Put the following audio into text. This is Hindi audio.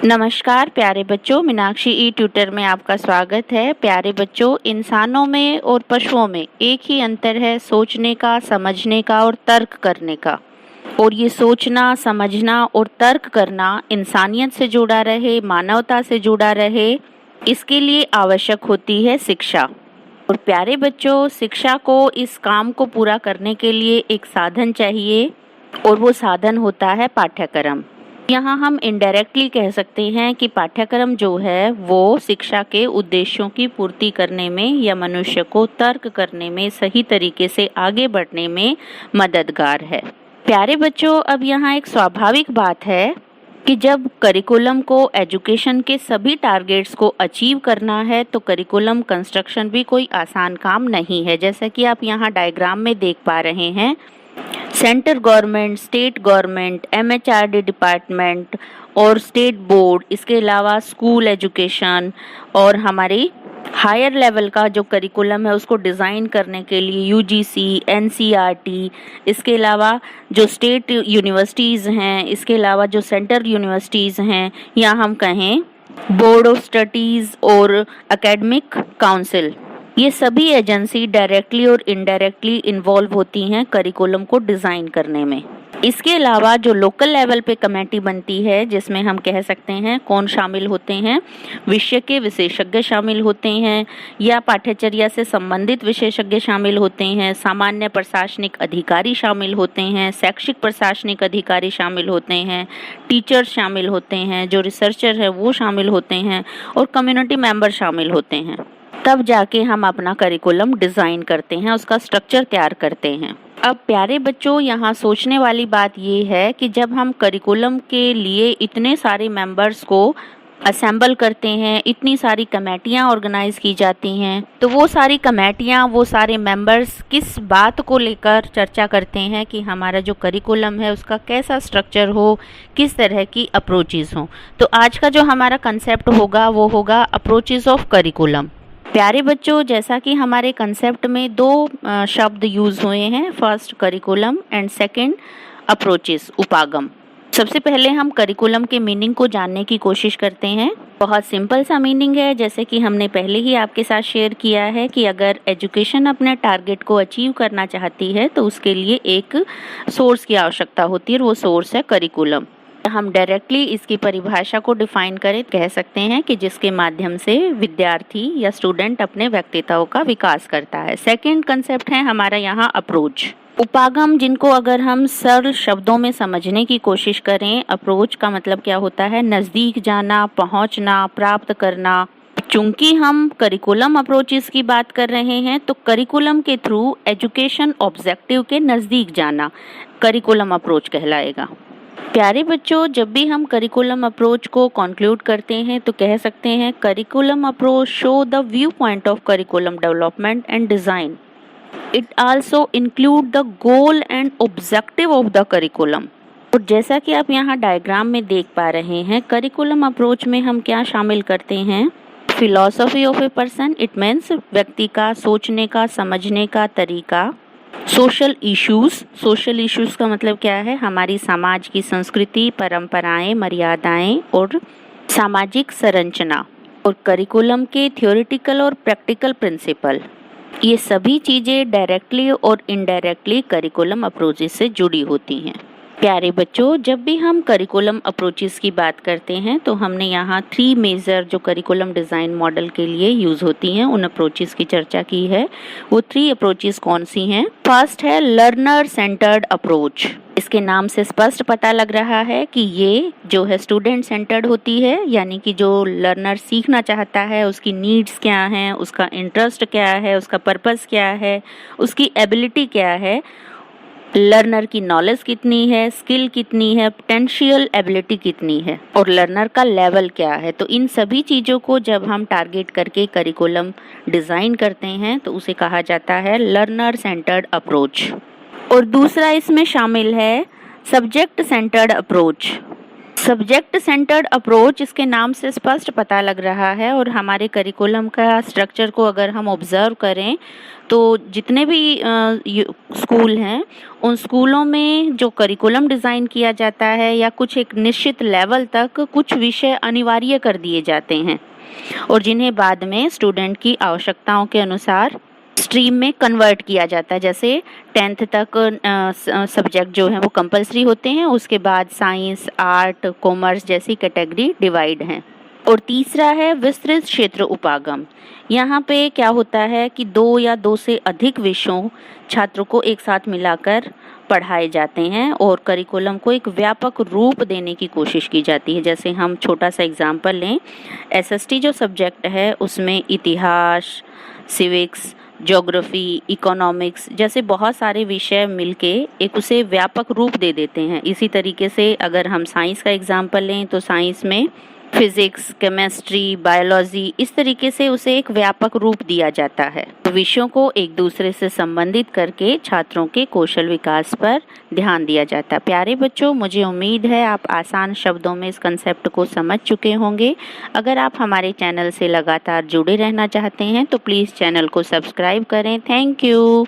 नमस्कार प्यारे बच्चों, मीनाक्षी ई ट्यूटर में आपका स्वागत है। प्यारे बच्चों, इंसानों में और पशुओं में एक ही अंतर है, सोचने का, समझने का और तर्क करने का। और ये सोचना, समझना और तर्क करना इंसानियत से जुड़ा रहे, मानवता से जुड़ा रहे, इसके लिए आवश्यक होती है शिक्षा। और प्यारे बच्चों, शिक्षा को, इस काम को पूरा करने के लिए एक साधन चाहिए और वो साधन होता है पाठ्यक्रम। यहाँ हम इनडायरेक्टली कह सकते हैं कि पाठ्यक्रम जो है वो शिक्षा के उद्देश्यों की पूर्ति करने में या मनुष्य को तर्क करने में, सही तरीके से आगे बढ़ने में मददगार है। प्यारे बच्चों, अब यहाँ एक स्वाभाविक बात है कि जब करिकुलम को, एजुकेशन के सभी टारगेट्स को अचीव करना है तो करिकुलम कंस्ट्रक्शन भी कोई आसान काम नहीं है। जैसा कि आप यहाँ डायग्राम में देख पा रहे हैं, centre government, state government, MHRD department और स्टेट बोर्ड, इसके अलावा स्कूल एजुकेशन और हमारी हायर लेवल का जो करिकुलम है उसको डिज़ाइन करने के लिए UGC, NCERT, इसके अलावा जो स्टेट यूनिवर्सिटीज़ हैं, इसके अलावा जो सेंटर यूनिवर्सिटीज़ हैं, या हम कहें बोर्ड ऑफ स्टडीज़ और एकेडमिक काउंसिल, ये सभी एजेंसी डायरेक्टली और इनडायरेक्टली इन्वॉल्व होती हैं करिकुलम को डिज़ाइन करने में। इसके अलावा जो लोकल लेवल पे कमेटी बनती है, जिसमें हम कह सकते हैं कौन शामिल होते हैं, विषय के विशेषज्ञ शामिल होते हैं या पाठ्यचर्या से संबंधित विशेषज्ञ शामिल होते हैं, सामान्य प्रशासनिक अधिकारी शामिल होते हैं, शैक्षिक प्रशासनिक अधिकारी शामिल होते हैं, टीचर्स शामिल होते हैं, जो रिसर्चर है वो शामिल होते हैं और कम्युनिटी मेंबर शामिल होते हैं। तब जाके हम अपना करिकुलम डिज़ाइन करते हैं, उसका स्ट्रक्चर तैयार करते हैं। अब प्यारे बच्चों, यहाँ सोचने वाली बात ये है कि जब हम करिकुलम के लिए इतने सारे मेंबर्स को असेंबल करते हैं, इतनी सारी कमेटियाँ ऑर्गेनाइज की जाती हैं, तो वो सारी कमेटियाँ, वो सारे मेंबर्स किस बात को लेकर चर्चा करते हैं कि हमारा जो करिकुलम है उसका कैसा स्ट्रक्चर हो, किस तरह की अप्रोचेज़ हो। तो आज का जो हमारा कंसेप्ट होगा वो होगा अप्रोचेज़ ऑफ करिकुलम। प्यारे बच्चों, जैसा कि हमारे कंसेप्ट में दो शब्द यूज़ हुए हैं, first curriculum and second approaches, उपागम। सबसे पहले हम करिकुलम के मीनिंग को जानने की कोशिश करते हैं। बहुत सिंपल सा मीनिंग है, जैसे कि हमने पहले ही आपके साथ शेयर किया है कि अगर एजुकेशन अपने टारगेट को अचीव करना चाहती है तो उसके लिए एक सोर्स की आवश्यकता होती है और वो सोर्स है करिकुलम। हम डायरेक्टली इसकी परिभाषा को डिफाइन करें, कह सकते हैं कि जिसके माध्यम से विद्यार्थी या स्टूडेंट अपने व्यक्तित्व का विकास करता है। सेकंड कंसेप्ट है हमारा यहाँ अप्रोच। उपागम, जिनको अगर हम सरल शब्दों में समझने की कोशिश करें, अप्रोच का मतलब क्या होता है, नज़दीक जाना, पहुँचना, प्राप्त करना। चूंकि हम करिकुलम अप्रोचेस की बात कर रहे हैं तो करिकुलम के थ्रू एजुकेशन ऑब्जेक्टिव के नज़दीक जाना करिकुलम अप्रोच कहलाएगा। प्यारे बच्चों, जब भी हम करिकुलम अप्रोच को कंक्लूड करते हैं तो कह सकते हैं curriculum approach show the view point of curriculum development and design. It also include the goal and objective of the curriculum. और जैसा कि आप यहाँ डायग्राम में देख पा रहे हैं, करिकुलम अप्रोच में हम क्या शामिल करते हैं, philosophy of a person, it means व्यक्ति का सोचने का, समझने का तरीका। सोशल इश्यूज का मतलब क्या है, हमारी समाज की संस्कृति, परंपराएं, मर्यादाएं और सामाजिक संरचना। और करिकुलम के थ्योरेटिकल और प्रैक्टिकल प्रिंसिपल, ये सभी चीज़ें डायरेक्टली और इनडायरेक्टली करिकुलम अप्रोचेस से जुड़ी होती हैं। प्यारे बच्चों, जब भी हम करिकुलम अप्रोचेस की बात करते हैं तो हमने यहाँ 3 मेजर जो करिकुलम डिज़ाइन मॉडल के लिए यूज़ होती हैं उन अप्रोचेस की चर्चा की है। वो 3 अप्रोचेस कौन सी हैं? फर्स्ट है लर्नर सेंटर्ड अप्रोच। इसके नाम से स्पष्ट पता लग रहा है कि ये जो है स्टूडेंट सेंटर्ड होती है, यानी कि जो लर्नर सीखना चाहता है उसकी नीड्स क्या हैं, उसका इंटरेस्ट क्या है, उसका पर्पस क्या है, उसकी एबिलिटी क्या है, लर्नर की नॉलेज कितनी है, स्किल कितनी है, पोटेंशियल एबिलिटी कितनी है और लर्नर का लेवल क्या है। तो इन सभी चीज़ों को जब हम टारगेट करके करिकुलम डिज़ाइन करते हैं तो उसे कहा जाता है लर्नर सेंटर्ड अप्रोच। और दूसरा इसमें शामिल है subject centred approach. Subject centred approach इसके नाम से स्पष्ट पता लग रहा है, और हमारे करिकुलम का स्ट्रक्चर को अगर हम ऑब्जर्व करें तो जितने भी स्कूल हैं उन स्कूलों में जो करिकुलम डिज़ाइन किया जाता है या कुछ एक निश्चित लेवल तक कुछ विषय अनिवार्य कर दिए जाते हैं और जिन्हें बाद में स्टूडेंट की आवश्यकताओं के अनुसार स्ट्रीम में कन्वर्ट किया जाता है। जैसे 10th तक सब्जेक्ट जो हैं वो कंपलसरी होते हैं, उसके बाद साइंस, आर्ट, कॉमर्स जैसी कैटेगरी डिवाइड हैं। और तीसरा है विस्तृत क्षेत्र उपागम। यहाँ पे क्या होता है कि 2 या 2 से अधिक विषयों छात्रों को एक साथ मिलाकर पढ़ाए जाते हैं और करिकुलम को एक व्यापक रूप देने की कोशिश की जाती है। जैसे हम छोटा सा एग्जाम्पल लें, एसएसटी जो सब्जेक्ट है उसमें इतिहास, सिविक्स, ज्योग्राफी, इकोनॉमिक्स जैसे बहुत सारे विषय मिलके एक उसे व्यापक रूप दे देते हैं। इसी तरीके से अगर हम साइंस का एग्जाम्पल लें तो साइंस में फिजिक्स, केमिस्ट्री, बायोलॉजी इस तरीके से उसे एक व्यापक रूप दिया जाता है। तो विषयों को एक दूसरे से संबंधित करके छात्रों के कौशल विकास पर ध्यान दिया जाता है। प्यारे बच्चों, मुझे उम्मीद है आप आसान शब्दों में इस कंसेप्ट को समझ चुके होंगे। अगर आप हमारे चैनल से लगातार जुड़े रहना चाहते हैं तो प्लीज़ चैनल को सब्सक्राइब करें। Thank you.